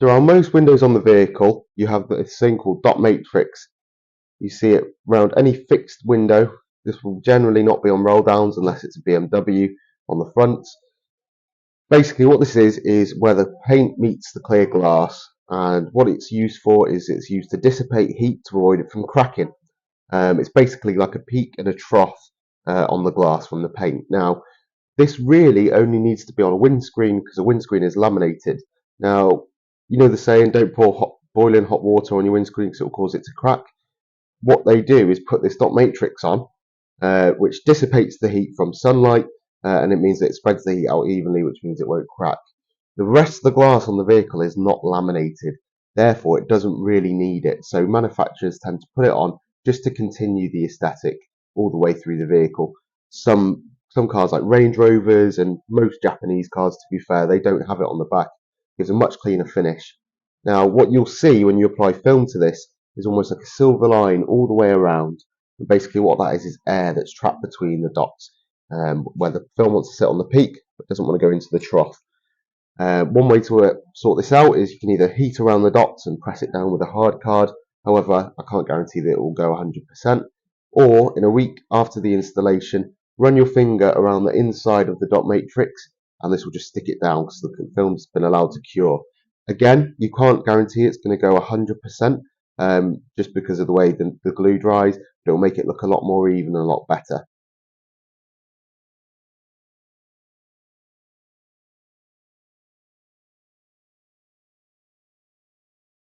So on most windows on the vehicle, you have this thing called dot matrix. You see it around any fixed window. This will generally not be on roll downs unless it's a BMW on the front. Basically what this is where the paint meets the clear glass, and what it's used for is it's used to dissipate heat to avoid it from cracking. It's basically like a peak and a trough on the glass from the paint. Now this really only needs to be on a windscreen because a windscreen is laminated. Now, you know the saying, don't pour boiling hot water on your windscreen because it will cause it to crack. What they do is put this dot matrix on, which dissipates the heat from sunlight, and it means that it spreads the heat out evenly, which means it won't crack. The rest of the glass on the vehicle is not laminated, therefore it doesn't really need it. So manufacturers tend to put it on just to continue the aesthetic all the way through the vehicle. Some cars like Range Rovers and most Japanese cars, to be fair, they don't have it on the back. It gives a much cleaner finish. Now, what you'll see when you apply film to this is almost like a silver line all the way around. And basically what that is air that's trapped between the dots, where the film wants to sit on the peak but doesn't want to go into the trough. One way to sort this out is you can either heat around the dots and press it down with a hard card. However, I can't guarantee that it will go 100%. Or in a week after the installation, run your finger around the inside of the dot matrix and this will just stick it down because the film's been allowed to cure. Again, you can't guarantee it's going to go 100% just because of the way the glue dries, but it will make it look a lot more even and a lot better.